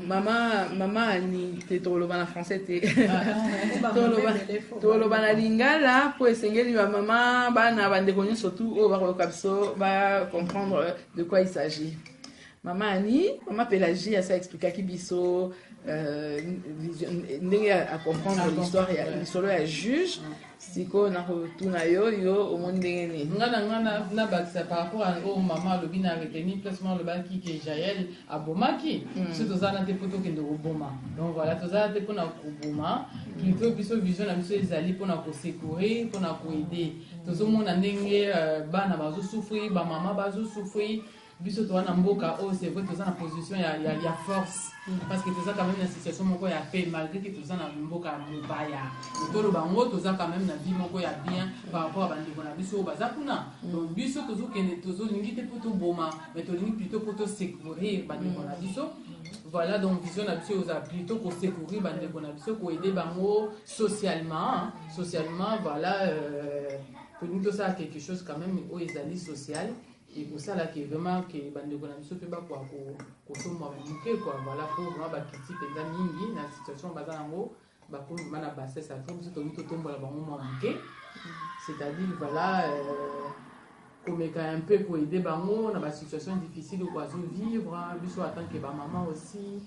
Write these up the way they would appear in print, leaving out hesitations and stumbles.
Maman ni te toloba na français te. Toloba na lingala po esengeli ba maman bana bandeko surtout o ba kokabiso ba comprendre de quoi il s'agit. Maman Pélagie a ça expliqué qui biso ndenge à comprendre l'histoire ya juge siko na rotuna yo au monde ndenge ni ngana bakisa par rapport à maman le bina retenu placement le banki qui Jaël à Bomaki c'est tout ça na te poto kende oboma donc voilà tout ça te pona koboma plutôt biso vision na biso ezali pona ko secourir pona ko aider tout ce monde ndenge bana bazo souffrir ba maman bazo souffrir biso to wana mboka c'est vrai tout ça na position ya force parce que tout ça quand même na situation moko ya paix malgré que tout ça na mboka mobaya to lo bango tout ça quand même na vie moko ya bien par rapport à bandeko na biso baza kuna donc biso tozo kende tozo lingi te poto boma mais to lingi plutôt poto secourir bandeko na biso voilà donc vision na biso oza plutôt ko secourir bandeko na biso ko aider bango socialement voilà pour nous tout ça quelque chose quand même au ezali social. Et pour ça là qui est vraiment que bandeko na biso pe ba kwa ko tomba muke quoi voilà pour vraiment ba kiti penza mingi na situation baza nango ba ko mana basse ça faut biso to tomba la bango muke c'est-à-dire voilà comme un peu pour aider bango na ba situation difficile quoi vivre biso attend que ba maman aussi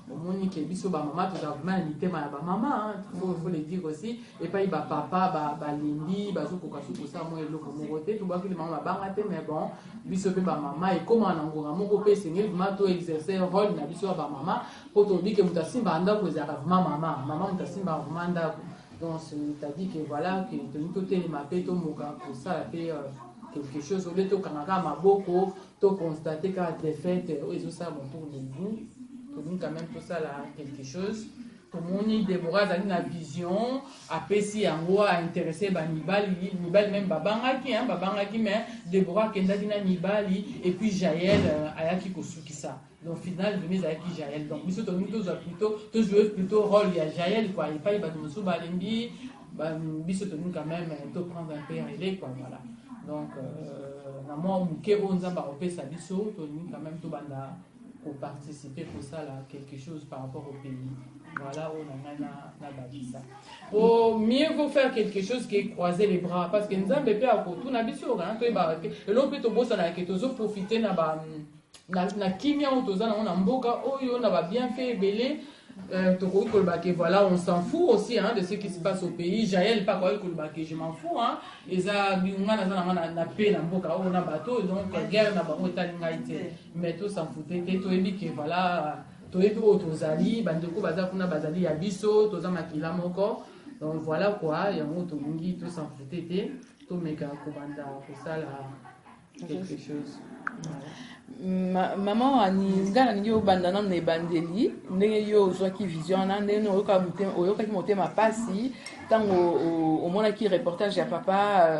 au moins que biso ba maman tout vraiment limité ma ba maman faut le dire aussi et pas ba papa ba lindi ba zo ko ça moi eloko morote to ba que maman ba ngate mais bon biso pe ba maman et comment na ngora moko pe sengeli vraiment to exercer rôle na biso ba maman pour to dire que mutasimba anda ko za maman mutasimba vraiment donc c'est-à-dire que voilà que to télé ma pe to moka pour ça la pe quelque chose au lieu de kanaka maboko to constater qu'à défaite et ça bon pour nous quand même tout ça là quelque chose tout le monde Déborah a une vision après si en gros a intéressé nibali même babangaki mais Déborah kenda dina nibali et puis Jaël ayaki kosuki ça donc final venez avec Jaël donc biso to plutôt to jouer plutôt rôle ya Jaël quoi et pas ba musu balembi biso to quand même to prendre un peu relais quoi voilà donc na moi muke onzamba opesa biso to quand même to banda pour participer pour ça là quelque chose par rapport au pays voilà on a ça pour mieux vous faire quelque chose qui est croiser les bras parce que nzambe pe akotu na biso quand to ba et l'on peut to bossa na que tozo profiter na kimia ou toza na mboka oyo na ba bien fait belé voilà, on s'en fout aussi de ce qui se passe au pays. Jaël pas quoi je m'en fous et ça na paix na mboka on a bateau donc guerre na bango talingaite mais tout s'en foutait tout ebi que voilà to ebi otozali bandeko baza kuna bazali ya biso toza makila moko donc voilà quoi yango to mingi tout s'en foutait to meka ko banda pour ça là quelque chose voilà. Maman ani ngana ngi obandana na ebandeli ndenge yo ozwaki vision na ndenge oyoka ki motema pasi tango omona ki reportage ya papa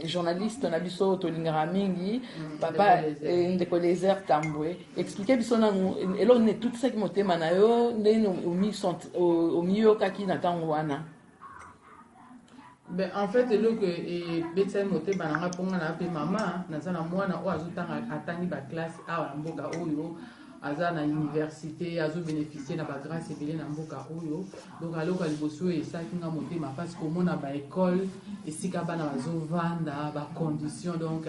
journaliste na biso tolingara mingi papa ndeko Désert Tambwe expliquer biso na elo ne tout ça ki motema na yo ndenge au milieu kaki na tango wana. Ben, en fait, le que Betsen moté bananga ponga na pe mama na zana mwana o azutanga atangi ba classe a mboka oyo azana université azo bénéficier na ba grâce ebele na mboka oyo donc aloka liboso et ça kinga moté ma parce que mona ba école et sika bana bazo vanda ba conditions donc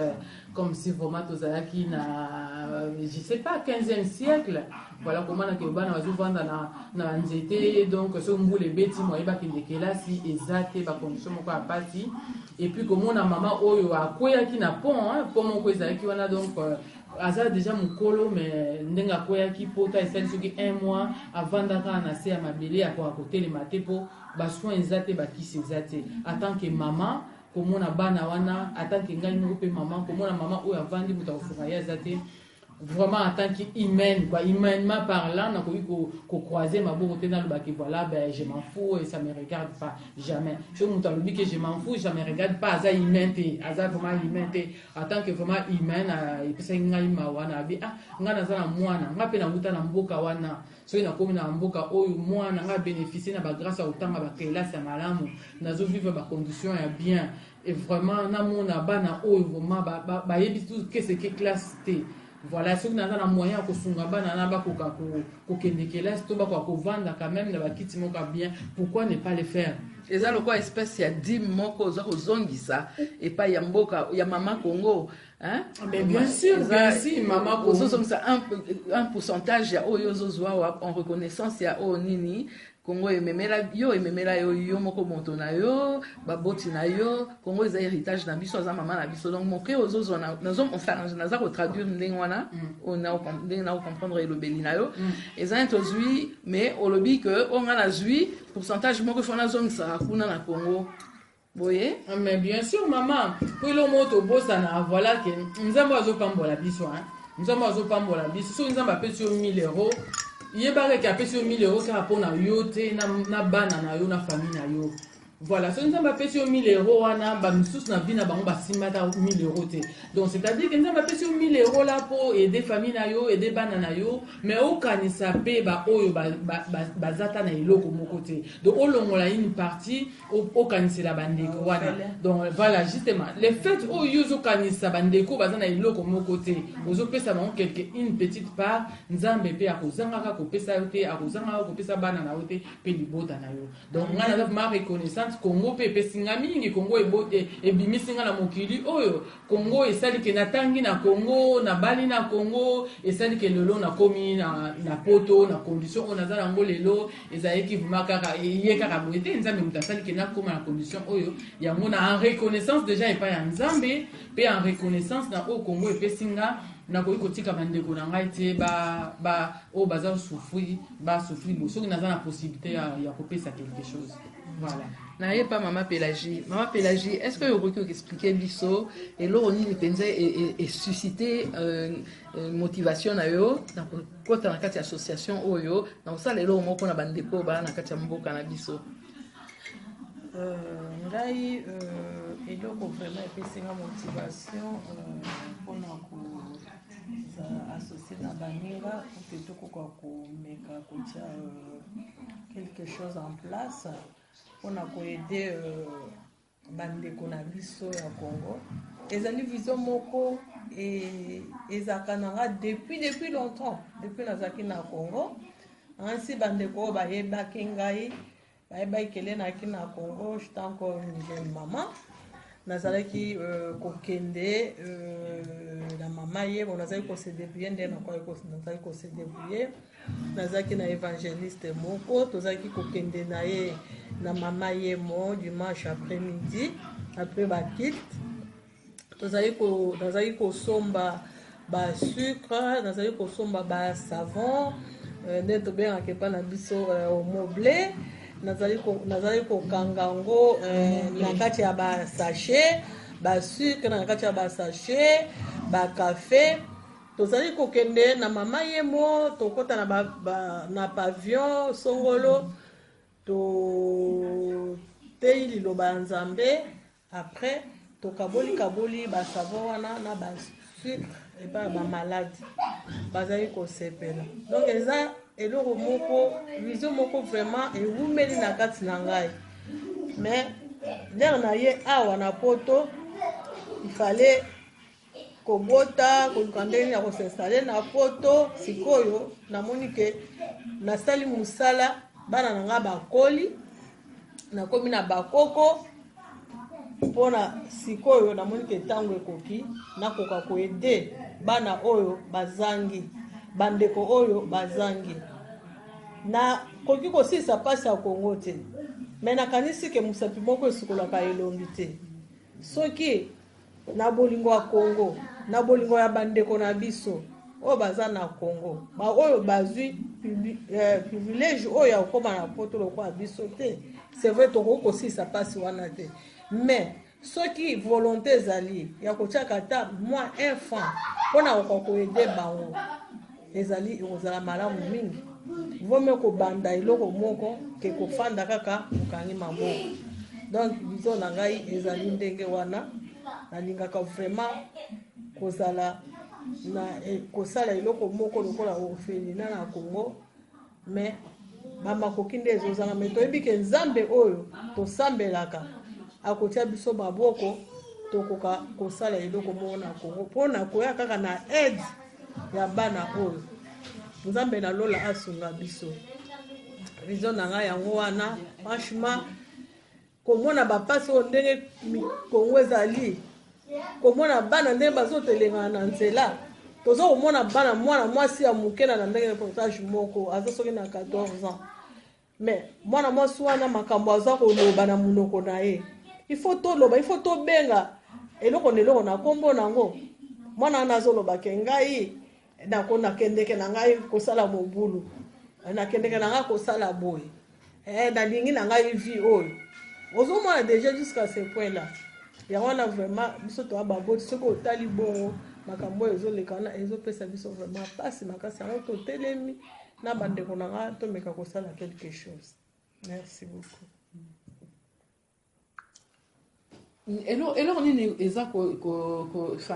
comme si vraiment tozalaki na je sais pas 15e siècle voilà comment na ke bana bazo vanda na nzete donc so mbule beti mo yeba kinde kelasi ezate ba conditions moko a pasi et puis comment na mama oyo akoyaki na pont moko ezalaki wana donc aza déjà mukolo mais ndenga koyaki pota esali soki 1 mois avant d'aka na se ya mabele ya kwa côté le maté po ba soin ezate ba kisi ezate en tant que maman komona bana wana en tant que ngai pe maman komona maman oyo avandi muta ofuraya ezate vraiment en tant qu'humaine quoi humainement parlant na ko croiser ma beauté dans le bac voilà ben je m'en fous et ça me regarde pas jamais je me dis que je m'en fous ça me regarde pas ça humanité ça vraiment humanité en tant que vraiment humaine et puis ça ngai ma wana bi ngana za na mwana ngape na muta na mboka wana so ina komi na mboka oyo mwana nga bénéficier na ba grâce au temps ba kelasi ya malamu nazo vivre ba conditions ya bien et vraiment na mona bana oyo vraiment ba yebi tout que c'est que classe T Voilà, ceux qui n'ont pas moyen de se faire vendre quand même, bien. Pourquoi ne pas le faire? Et ça, le quoi espèce, il y a 10 mots aux ça et pas Yamboka, il y a Maman Congo. Hein? Mais bien sûr, Maman Congo. Un pourcentage, il y a en reconnaissance, il y a Nini. Congo ememela yo moko moto na yo baboti na yo Congo eza héritage na biso za mama na biso donc moke ozozo na naza ko traduire ndenge wana on a comprendre le beli na yo eza intozui mais olobi que on a la zui pourcentage moko fona zone ça kuna na Congo boye mais bien sûr maman pour le moto bossa na voilà que nzambo azopambola biso hein nzambo azopambola biso so nzambo apesi yo 1000 euros. Il y a des gens qui ont 1000 euros qui ont na yote na bana na yo na famille na yo. Voilà, si nous avons payé 1000 euros, nous avons bien 1000 euros. Donc, c'est-à-dire que nous avons payé 1000 euros là pour aider famille na yo, aider bana na yo, mais au kanisa pe ba oyo bazata na iloko mo côté. Donc, au long la une partie au kanisa la bandeko wana. Donc, voilà, justement, le fait au yozo kanisa bandeko bazana iloko mo côté. Ozo pesa ba une petite part, nzambe pe akozanga ka ko pesa yote, akozanga ko pesa bana na yote pe libota na yo. Donc, on a ma reconnaissance Congo pepe singa mingi Congo ebimisinga na mokili oyo Congo esali ke natangi na Congo na bali na Congo esali ke lelo na komi na poto na condition on azala ngo lelo ezayeki vumaka yeka boete nzambe mutasali ke na koma na condition oyo yango na en reconnaissance déjà et pas ya nzambe pe en reconnaissance na o Congo epesinga na ko ikotika bandeko na ngai te ba o baza souffrir soki naza na possibilité ya kopesa quelque chose. Voilà. N'ayez pas Maman Pélagie. Maman Pélagie, est-ce que vous pouvez expliquer biso et l'oroni et susciter motivation na yo dans la carte association oyo dans ça les lots moko na bandeko ba na carte mboka na biso. Ngai eloko vraiment epesinga motivation mpona associer na baninga plutôt ko meka kotia quelque chose en place mpona koaider bandeko na biso ya Congo. Ezali vision moko ezalaka nanga depuis longtemps depuis nazalaki na Congo ainsi bandeko bayebaki ngai bayebaki kele naki na Congo j'étais encore une jeune maman nazalaki kokende na mama ye bon nazalaki kose débrouiller nde nazalaki kose débrouiller nazalaki na évangéliste moko tozalaki kokende na ye na mama ye mo dimanche après-midi après bakite nazalaki kosomba ba sucre nazalaki kosomba ba savon nde tobengaka epa na biso omoble nazali kokanga ngo na kati ya ba sachet ba sucre na kati ya ba sachet ba café tozali kokende na mama ye mo tokota na pavillon songolo to tei liloba nzambe après tokaboli ba savon wana na ba sucre et ba malade bazali kosepela donc eza eloko moko vision moko vraiment ewumeli na kati na ngai mais lere na ye awa na poto il fallait kobota koluka ndenge ya kosestale na poto sikoyo namoni ke nasali musala bana na nga bakoli nakomi na bakoko mpona sikoyo namoni ke ntango ekoki nakoka koede bana oyo bazangi bandeko oyo bazangi na koki kosilisa mpasi ya Kongo te me nakanisi ke mosapi moko esukolaka elongi te soki na bolingo ya Kongo na bolingo ya bandeko na biso oyo baza na Kongo oyo bazwi privilège oyo ya kokoma na poto lokola biso te c'est vrai tokoki kosilisa mpasi wana te mais soki volonté ezali ya kotiaka ata moi un franc mpona koka koede bango ezali ekozala malamu mingi vome kobanda eloko moko ke kofanda kaka mokangi maboko donc vision na ngai ezali ndenge wana nalingaka vraiment kozala na kosala eloko moko lokola orphelinat na Congo mais bamakoki nde ezozanga me toyebi ke nzambe oyo tosambelaka akotia biso maboko tokoka kosala eloko moko na Congo mpona koya kaka na aide ya bana oyo nzambe na lola asunga biso vision na ngai yango wana franchement komona bapasi oyo ndenge Kongo ezali komona bana ndenge bazotelengana na nzela toza komona bana mwana mwasi ya moke na ndenge reportage moko aza soki na 14 ans mais mwana mwasi wana makambo aza koloba na monoko na ye il faut toloba il faut tobenga eloko na kombo nango mwana wana azoloba ke ngai nakendeke na ngai kosala mobulu nakendeke na ngai kosala boye nalingi na ngai vie oyo ozomona déjà jusqu'à ce point là yango wana vraiment biso toya baboti soki otali bongo makambo oyo ezolekana ezopesa biso vraiment mpasi makasi yango totelemi na bandeko na ngai tomeka kosala quelque chose. Merci beaucoup. eloko nini eza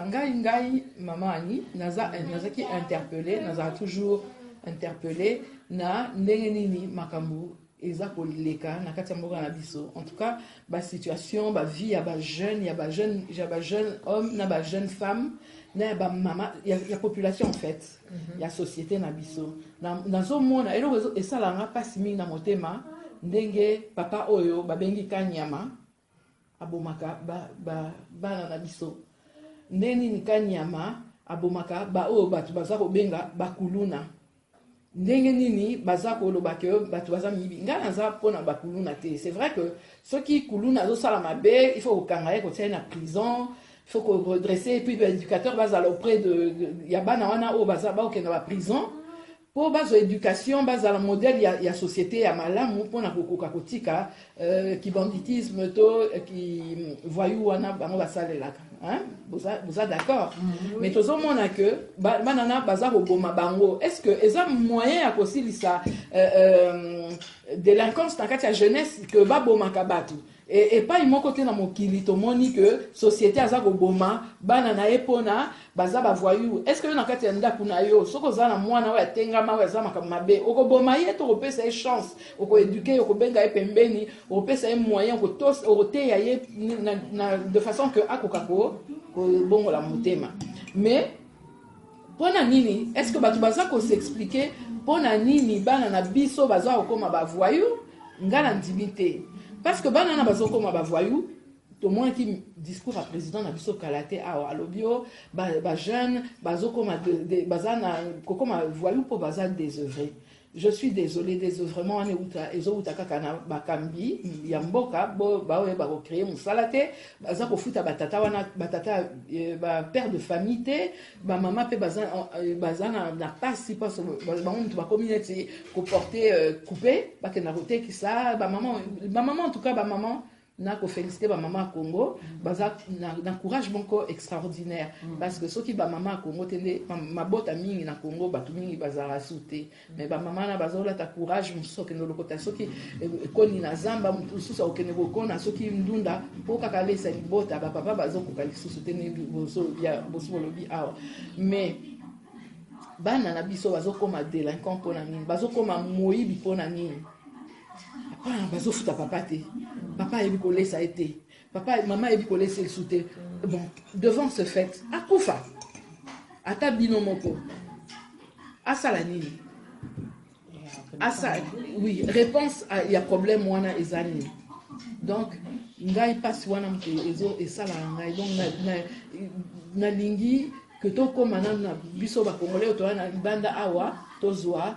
ngai mama ani nazaki interpellé nazala toujours interpellé na ndenge nini makambo eza koleka na kati ya mboka na biso en tout cas situation vie ya bajeune homme na bajeune femme na bamama ya population en fait ya société na biso nazomona eloko esalanga mpasi mingi na motema ndenge papa oyo babengi Kanyama abomaka bana na biso ndenge nini Kanyama abomaka oyo bato baza kobenga bakuluna ndenge nini baza koloba ke bato baza mibi nga naza mpona bakuluna te. C'est vrai que soki kuluna azosala mabe il faut kokanga ye kotia na prison, il faut qu'on redresse et puis l'éducateur bazala auprès de ya bana wana oyo baza baokenda ba prison po bazo éducation bazala modèle ya société ya malamu mpona kokoka kotika ki banditisme to ki voyou wana bango basalelaka hein vous êtes d'accord? Mais tozomona que banana baza koboma bango est-ce que eza moyen ya kosilisa délinquance na kati ya jeunesse que babomaka bato et pas imo côté na mokili tomoni que société aza koboma bana na epona baza ba voyou est-ce que na kati ya ndako na yo soko za na mwana wa tengama wa za makambe okoboma ye to kopesa chance oko éduquer okobenga ye pembeni opesa ye moyen ko tos ote ya ye de façon que akokako bongo la motema mais pona nini est-ce que batu baza ko s'expliquer pona nini bana na biso baza okoma ba voyou ngala intimité parce que bana na bazo koma ba voyou to moins qui discours à président na biso kalate a alobio ba jeune bazo koma bazana kokoma voyou po baza désœuvré. Je suis désolé désœuvrement ane uta ezo utaka kana bakambi ya mboka bo bawe ba recréer musalate baza ko futa batata wana batata ba père de famille te ba mama pe bazana na pasi parce ba muntu ba communauté ko porter coupé ba kena roté ki ça ba maman en tout cas ba maman na ko féliciter ba maman Congo baza na courage bonko extraordinaire parce que soki ba maman Congo tende mabota mingi na Congo batu mingi bazara souté mais ba maman na bazola ta courage musoke no lokota soki koni na zamba mususa okene bokona soki ndunda poka kalesa libota ba papa bazoko kalisusu tene boso ya boso lobi awa mais bana na biso bazokoma délinquant pona nini bazokoma moyibi pona nini bazofuta papa te papa ebi kolesa été papa maman ebi kolesa le souté bon devant ce fait akufa ata bino moko asala nini asa oui réponse il y a problème wana ezani donc ngai passe wana mke ezo esala ngai donc na lingi que to koma na biso ba congolais to na banda awa tozwa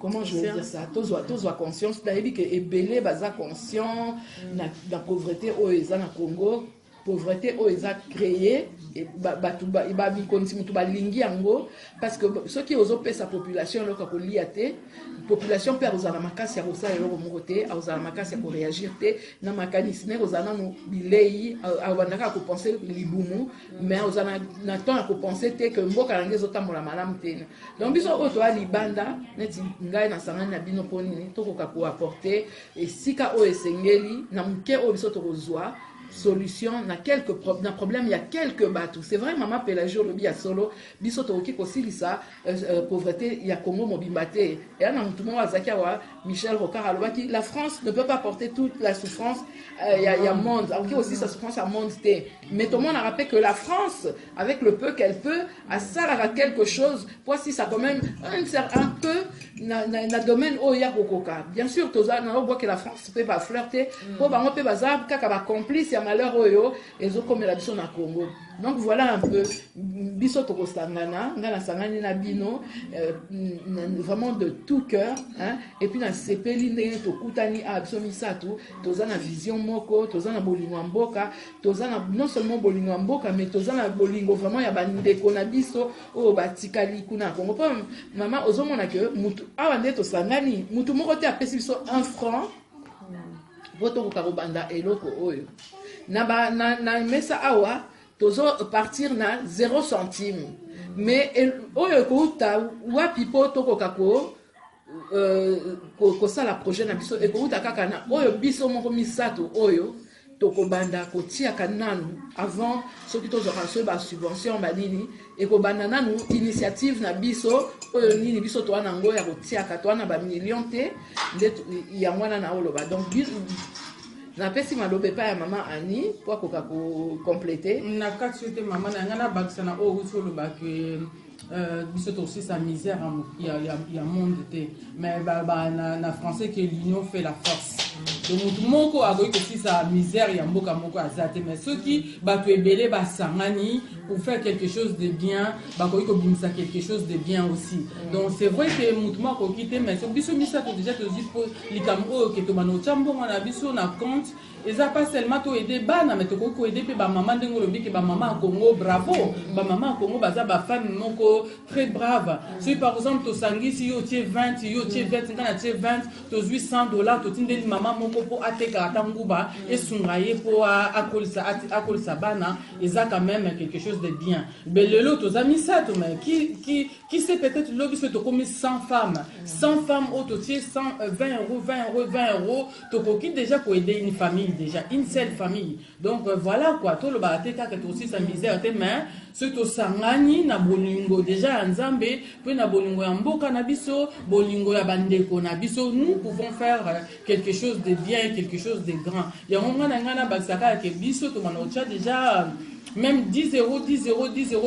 comment je vais dire ça tous conscience d'ailleurs que ebele baza conscient na pauvreté au eza na Congo pauvreté au eza créé et batu ba bikonti mutu balingi yango parce que ceux qui ozo pesa population loka ko liate population perd aux makasi ya kosa eloko moko te aux makasi ya ko réagir te na mécanisme ozana no bilei awandaka ko penser libumu mais ozana na temps ko penser te que mboka na ngezo tambola malamu te donc biso oto ali banda neti ngai na sangani na bino poni to ko apporter et sika o esengeli na mke o biso to kozwa solution na problème, il y a quelques bateaux. C'est vrai, maman Pélagie Olobi à solo, biso toki kosilisa pauvreté, il y a Congo Mobimbate. Et là, tout le monde a Zakawa, Michel Rocard Alobaki, la France ne peut pas porter toute la souffrance, il y a monde, ok aussi sa souffrance à monde. Mais tout le monde a rappelé que la France, avec le peu qu'elle peut, a ça à quelque chose, voici ça quand même un peu na domaine où il y a Kokoka. Bien sûr, on voit que la France peut pas flirter, pour on peut bazar, kaka ba complice, il y a malheur oyo, et zo comme la biso na Congo. Donc voilà un peu, biso toko sangana, ngana sangani na bino, vraiment de tout cœur, hein, et puis na sepeli ndenge tokutani a biso misatu, toza na vision moko, toza na bolingo mboka, toza na non seulement bolingo mboka, mais toza na bolingo vraiment ya bandeko na biso o batikali kuna Congo. Pa maman ozomona que mutu awa nde tosangani, mutu moko te apesi biso 1 franc, voto ko banda eloko oyo. Na mesa awa tozo partir na 0 centime. Mais oyo ko ta wa pipo toko kako ko sala projet na biso e ko ta kaka na oyo biso moko misato oyo toko banda ko tia kananu avant ce qui tozo rassure ba subvention ba nini e ko banda nanu initiative na biso oyo nini biso to ana ngo ya ko tia ka to ana ba million te nde ya mwana na oloba. Donc na pesi malobe pa ya maman Annie pour ko compléter na kati te maman na ngana baksana o utolo ba que biso aussi sa misère il y a monde te mais na français que l'union fait la force. Donc moko agoyi que si sa misère ya mboka moko azate mais ceux qui ba to ebele ba sangani pour faire quelque chose de bien ba koyi ko bimisa quelque chose de bien aussi. Donc c'est vrai que mutuma ko quitter mais so biso misa to déjà to zipo likamo ke to mano chambo na biso na compte et ça pas seulement to aider bana mais to ko aider pe ba maman ndengo lobi ke ba maman Congo bravo ba maman Congo baza ba femme moko très brave. Si par exemple to sangisi yo tie 20 yo tie 20 kana tie 20 to $800 to tindeli maman moko po ateka atanguba et sungaye po akolisa bana et ça quand même quelque chose de bien. Mais le lot aux amis ça mais qui sait peut-être l'obis to comme 100 femmes au totier 20 euros to qui déjà pour aider une famille déjà une seule famille. Donc voilà quoi to le bateka que aussi sa misère te mais ce to sangani na bolingo déjà nzambe pe na bolingo ya mboka na biso bolingo ya bandeko na biso nous pouvons faire quelque chose de bien, quelque chose de grand. Il y a un moment ngana baksaka ke biso to manocha déjà même 10 euros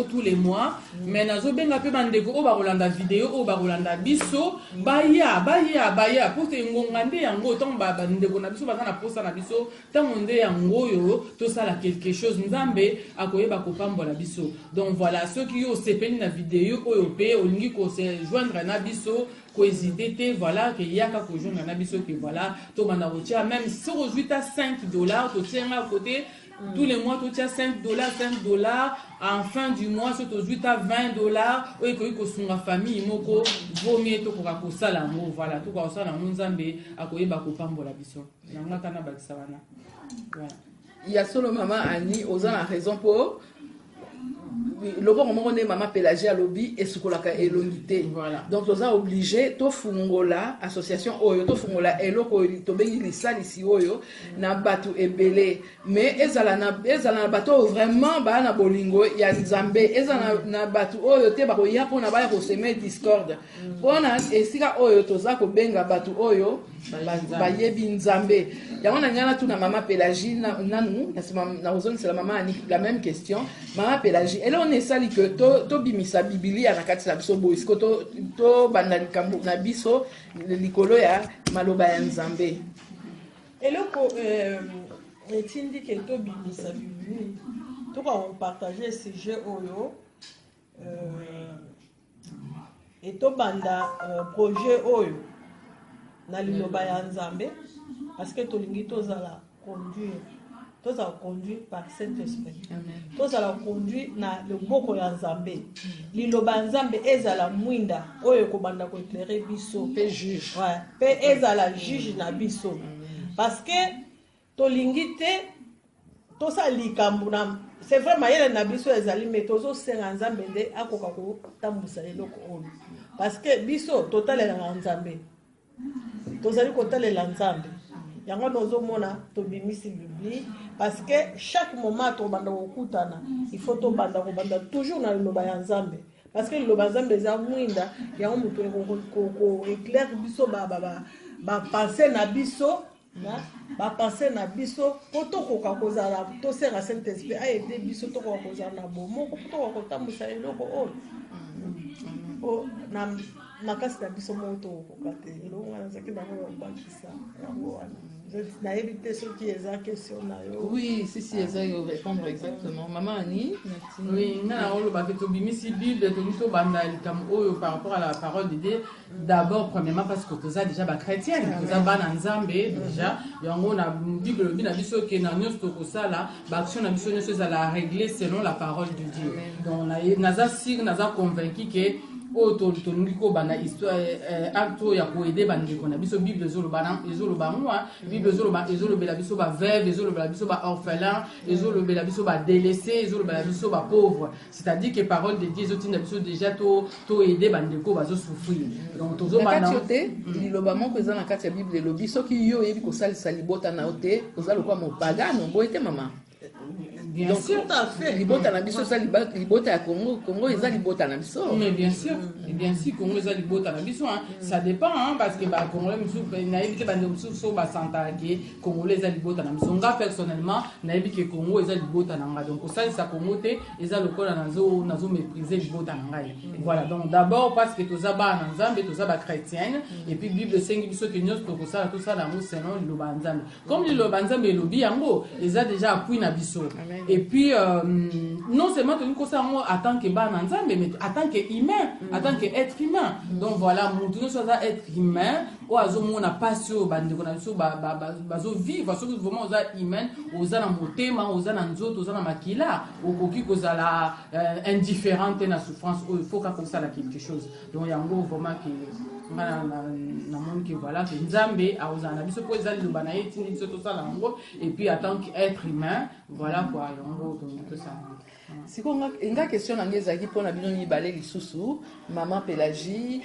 tous les mois mais nazo benga pe bandeko o ba rolanda vidéo o ba rolanda biso baya pour te ngongande yango ton ba bandeko na biso ba na posa na biso tangonde yango yo to sala quelque chose nzambe akoyeba ko pambola biso. Donc voilà ceux qui yo sepeli na vidéo oyo pe olingi ko se joindre na biso ko hésiter voilà que yaka ko joindre na biso que voilà to bana rotia même si aujourd'hui à $5 to tient à côté. Tous les mois, tu as $5, en fin du mois, tu as $20, et que tu as famille, moko, vaut mieux to ko sala mo, voilà, to ko sala mo nzambe, akoyeba ko pambola biso. Nanga kana bakisana. Voilà. Il y a solo maman Annie, osant la raison pour le bon moment on est maman Pélagie à lobby et ce qu'on a elongité. Voilà. Donc on a obligé to fungola association oyo to fungola eloko to bengi lisali si oyo na batu ebele mais ezala na bato vraiment ba na bolingo ya nzambe ezala na batu oyo te ba ko ya pona ba ko semer discorde pona esika oyo toza ko benga batu oyo ba yebi nzambe yango na ngana tu na maman Pélagie nanu na ozoni c'est la maman la même question maman Pélagie elle on est sali que to bimisa biblia na kati na biso boisko to banda likambo na biso likolo ya maloba ya nzambe eloko etindi ke to bimisa biblia to ko partager sujet oyo et to banda projet oyo na liloba ya nzambe parce que to lingi to zala conduire tous à conduit par Saint-Esprit. Tous à la conduit na le boko ya nzambe. Liloba nzambe ezala mwinda oyo ko banda ko éclairer biso pe juge. Ouais, pe ezala juge na biso. Parce que to lingite to sa likambu na c'est vrai mayele na biso ezali mais tozo senga nzambe nde akoka ko tambusa eloko oyo. Parce que biso totalela nzambe. Tozali ko talela nzambe. yango tozomona tobimisi bibli parce que chaque moment tobanda kokutana il faut tobanda toujours na liloba ya nzambe parce que liloba nzambe eza mwinda yango moto éclaire biso bapense na biso bapense na biso po tokoka kozala tosenga saint esprit aide biso tokoka kozala na bomoko po tokoka kotambusa eloko oyo na makasi na biso moko tokoka te eloko wana ezaki nango bakisa yango wana nayebi te soki eza question na yo. Oui, si eza yo répondre exactement. Maman Annie, oui, na oloba ke tobimisi Bible to banda likambo oyo par rapport à la parole de Dieu. D'abord premièrement parce que toza déjà ba chrétienne, toza bana nzambe déjà. Yango na Bible bina biso ke na nyonso to kosala, ba action na biso nyonso ezala régler selon la parole de Dieu. Donc naza sig naza convaincu que tolingi kobanda histoire acte ya koede bandeko na biso Bible ezoloba mwa Bible ezolobela biso baveuve, ezolobela biso baorphelin, ezolobela biso badélaissé, ezolobela biso bapauvre. C'est-à-dire que parole de Dieu ezotinda biso déjà to aider bandeko bazosouffrir. Donc tozobanda liloba moko eza na kati ya Bible elobi soki yo oyebi kosalisa libota na yo te oza lokola mopagano boye te mama. Bien donc, sûr, tout à fait. Libota na biso ça libota ya Congo eza libota na biso. Mais bien sûr, Congo eza libota na biso hein. Ça dépend hein, parce que ba Congolais musu na évité bande musu so ba santa ke Congolais eza libota na biso. Nga personnellement na évité que Congo eza libota na nga. Donc ça Congo te eza lokola nazo mépriser libota na nga. Voilà, donc d'abord parce que toza ba na Nzambe, toza ba chrétienne et puis Bible sengi biso que nyos to ça tout ça la mo selon liloba Nzambe. Comme liloba Nzambe lobi yango, eza déjà appui na biso. Amen. Et puis, non seulement en tant que bananzambe, mais en tant qu'humain, en tant qu'être humain. Donc voilà, nous sommes être humain, ou à on a pas sur bazo vivre, parce que vraiment on a humain, on a motema, on a nzoto, on a makila, ou qui cause la indifférente na souffrance, il faut qu'on ça quelque chose. Donc il y a un gros vraiment qui na monde qui voilà que nzambe a osana biso po ezali lo bana yeti ni tout ça lango et puis en tant qu'être humain voilà quoi yango tout ça sikonga nga question na ngeza ki pona bino ni balé lisusu maman Pélagie